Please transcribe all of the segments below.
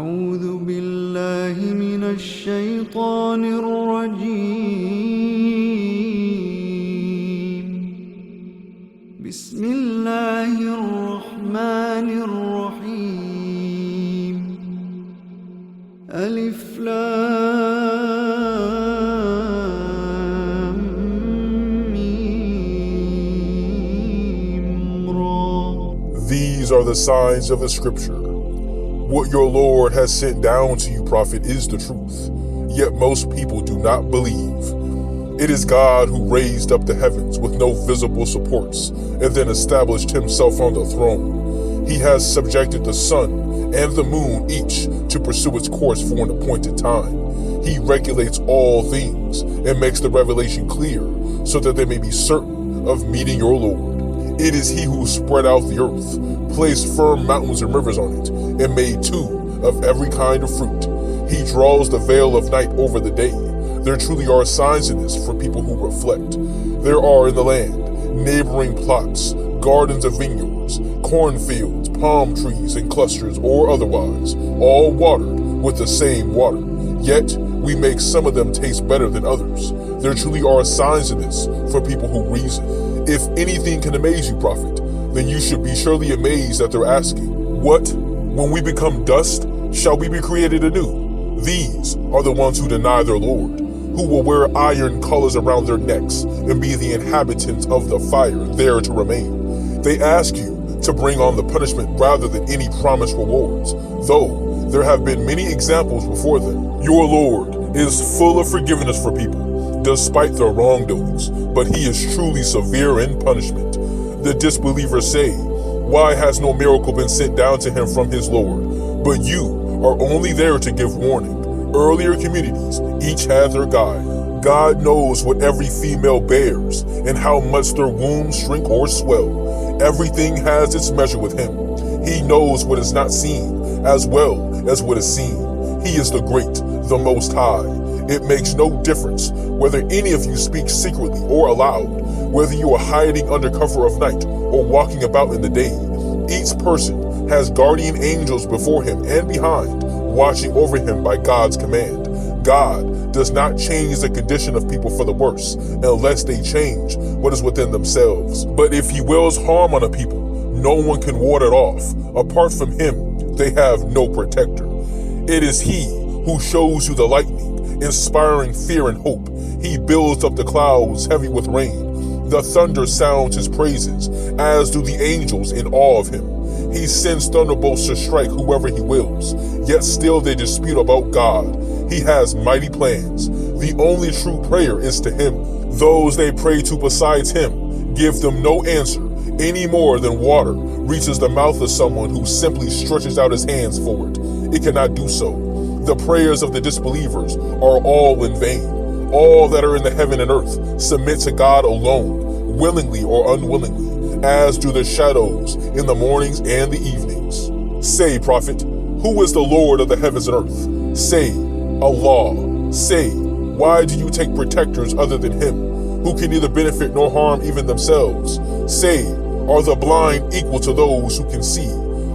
أعوذ بالله من الشيطان الرجيم. بسم الله الرحمن الرحيم. ألف لام ميم را. These are the signs of the scripture. What your Lord has sent down to you, prophet, is the truth, yet most people do not believe. It is God who raised up the heavens with no visible supports and then established himself on the throne. He has subjected the sun and the moon each to pursue its course for an appointed time. He regulates all things and makes the revelation clear so that they may be certain of meeting your Lord. It is he who spread out the earth, placed firm mountains and rivers on it, and made two of every kind of fruit. He draws the veil of night over the day. There truly are signs in this for people who reflect. There are in the land neighboring plots, gardens of vineyards, cornfields, palm trees and clusters or otherwise, all watered with the same water. Yet we make some of them taste better than others. There truly are signs in this for people who reason. If anything can amaze you, prophet, then you should be surely amazed at their asking, what? When we become dust, shall we be created anew? These are the ones who deny their Lord, who will wear iron collars around their necks and be the inhabitants of the fire there to remain. They ask you to bring on the punishment rather than any promised rewards, though there have been many examples before them. Your Lord is full of forgiveness for people, despite their wrongdoings, but he is truly severe in punishment. The disbelievers say, why has no miracle been sent down to him from his Lord? But you are only there to give warning. Earlier communities each had their guide. God knows what every female bears and how much their wombs shrink or swell. Everything has its measure with him. He knows what is not seen as well as what is seen. He is the great, the most high. It makes no difference whether any of you speak secretly or aloud, whether you are hiding under cover of night or walking about in the day. Each person has guardian angels before him and behind, watching over him by God's command. God does not change the condition of people for the worse unless they change what is within themselves. But if he wills harm on a people, no one can ward it off. Apart from him, they have no protector. It is he who shows you the lightning, inspiring fear and hope. He builds up the clouds heavy with rain. The thunder sounds his praises, as do the angels in awe of him. He sends thunderbolts to strike whoever he wills, yet still they dispute about God. He has mighty plans. The only true prayer is to him. Those they pray to besides him give them no answer, any more than water reaches the mouth of someone who simply stretches out his hands for it. It cannot do so. The prayers of the disbelievers are all in vain. All that are in the heaven and earth submit to God alone, willingly or unwillingly, as do the shadows in the mornings and the evenings. Say, prophet, who is the Lord of the heavens and earth? Say, Allah. Say, why do you take protectors other than him, who can neither benefit nor harm even themselves? Say, are the blind equal to those who can see?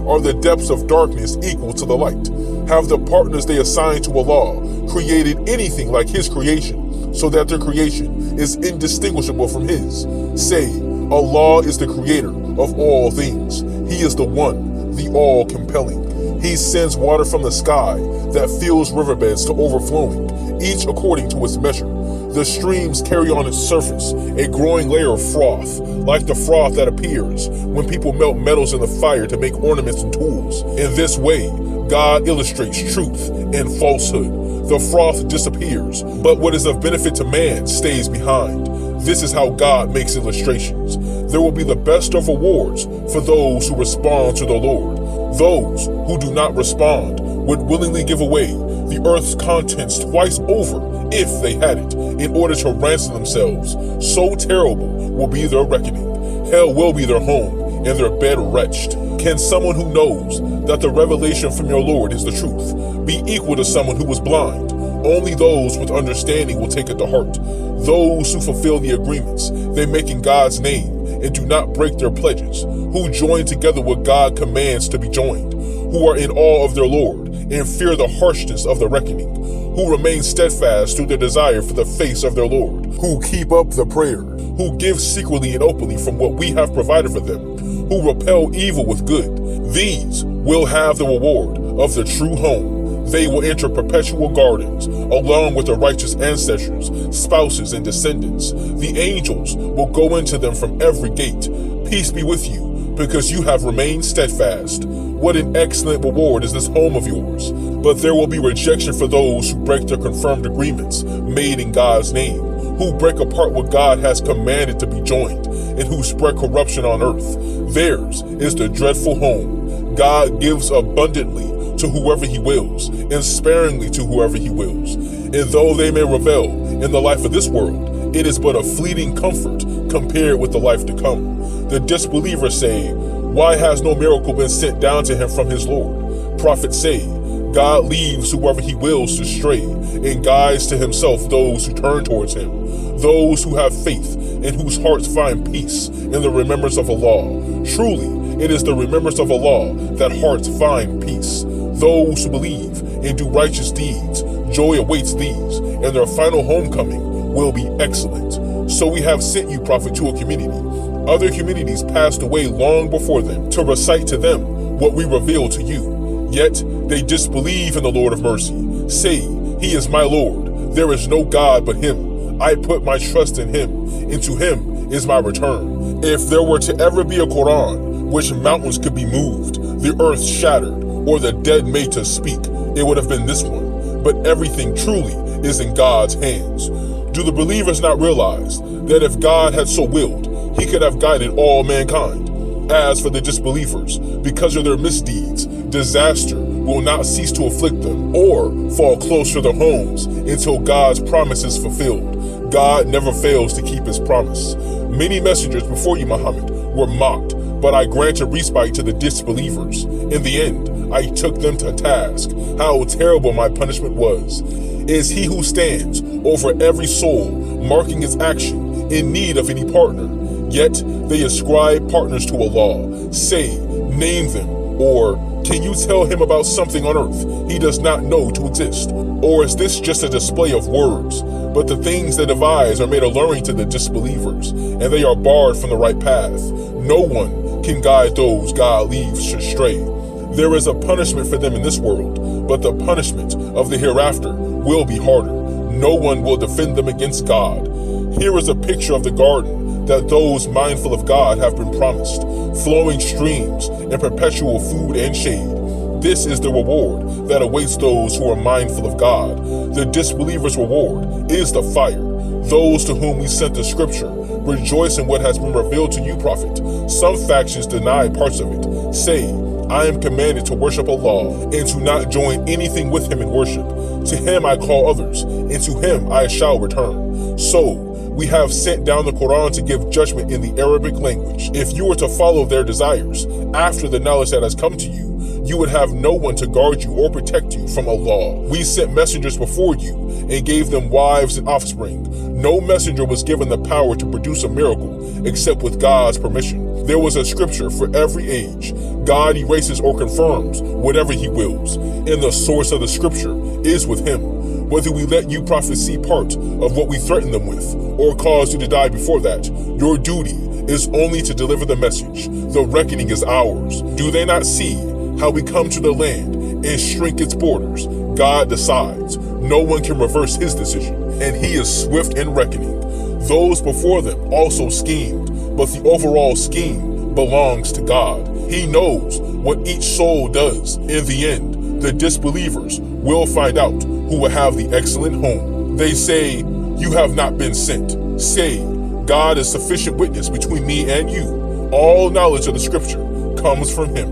Are the depths of darkness equal to the light? Have the partners they assign to Allah created anything like his creation, so that their creation is indistinguishable from his? Say, Allah is the creator of all things. He is the one, the all-compelling. He sends water from the sky that fills riverbeds to overflowing, each according to its measure. The streams carry on its surface a growing layer of froth, like the froth that appears when people melt metals in the fire to make ornaments and tools. In this way, God illustrates truth and falsehood. The froth disappears, but what is of benefit to man stays behind. This is how God makes illustrations. There will be the best of rewards for those who respond to the Lord. Those who do not respond would willingly give away the earth's contents twice over if they had it, in order to ransom themselves. So terrible will be their reckoning. Hell will be their home and their bed wretched. Can someone who knows that the revelation from your Lord is the truth be equal to someone who was blind? Only those with understanding will take it to heart. Those who fulfill the agreements they make in God's name and do not break their pledges, who join together what God commands to be joined, who are in awe of their Lord and fear the harshness of the reckoning, who remain steadfast through their desire for the face of their Lord, who keep up the prayer, who give secretly and openly from what we have provided for them, who repel evil with good. These will have the reward of the true home. They will enter perpetual gardens, along with their righteous ancestors, spouses, and descendants. The angels will go into them from every gate. Peace be with you, because you have remained steadfast. What an excellent reward is this home of yours. But there will be rejection for those who break their confirmed agreements made in God's name, who break apart what God has commanded to be joined, and who spread corruption on earth. Theirs is the dreadful home. God gives abundantly to whoever he wills, and sparingly to whoever he wills. And though they may revel in the life of this world, it is but a fleeting comfort compared with the life to come. The disbelievers say, why has no miracle been sent down to him from his Lord? Prophets say, God leaves whoever he wills to stray, and guides to himself those who turn towards him, those who have faith and whose hearts find peace in the remembrance of Allah. Truly, it is the remembrance of Allah that hearts find peace. Those who believe and do righteous deeds, joy awaits these, and their final homecoming will be excellent. So we have sent you, Prophet, to a community. Other communities passed away long before them, to recite to them what we reveal to you. Yet they disbelieve in the Lord of mercy. Say, he is my Lord. There is no God but him. I put my trust in him, and to him is my return. If there were to ever be a Quran, which mountains could be moved, the earth shattered, or the dead made to speak, it would have been this one. But everything truly is in God's hands. Do the believers not realize that if God had so willed, he could have guided all mankind? As for the disbelievers, because of their misdeeds, disaster will not cease to afflict them or fall close to their homes until God's promise is fulfilled. God never fails to keep his promise. Many messengers before you, Muhammad, were mocked, but I granted respite to the disbelievers. In the end, I took them to task. How terrible my punishment was. Is he who stands over every soul, marking its action, in need of any partner? Yet they ascribe partners to Allah. Say, name them, or can you tell him about something on earth he does not know to exist? Or is this just a display of words? But the things they devise are made alluring to the disbelievers, and they are barred from the right path. No one can guide those God leaves astray. There is a punishment for them in this world, but the punishment of the hereafter will be harder. No one will defend them against God. Here is a picture of the garden that those mindful of God have been promised, flowing streams and perpetual food and shade. This is the reward that awaits those who are mindful of God. The disbelievers' reward is the fire. Those to whom we sent the scripture rejoice in what has been revealed to you, Prophet. Some factions deny parts of it. Say, I am commanded to worship Allah and to not join anything with him in worship. To him I call others, and to him I shall return. So, we have sent down the Quran to give judgment in the Arabic language. If you were to follow their desires after the knowledge that has come to you, you would have no one to guard you or protect you from Allah. We sent messengers before you and gave them wives and offspring. No messenger was given the power to produce a miracle except with God's permission. There was a scripture for every age. God erases or confirms whatever he wills, and the source of the scripture is with him. Whether we let you, Prophet, see part of what we threaten them with, or cause you to die before that, your duty is only to deliver the message. The reckoning is ours. Do they not see how we come to the land and shrink its borders? God decides. No one can reverse his decision, and he is swift in reckoning. Those before them also schemed, but the overall scheme belongs to God. He knows what each soul does. In the end, the disbelievers will find out who will have the excellent home. They say, you have not been sent. Say, God is sufficient witness between me and you. All knowledge of the scripture comes from him.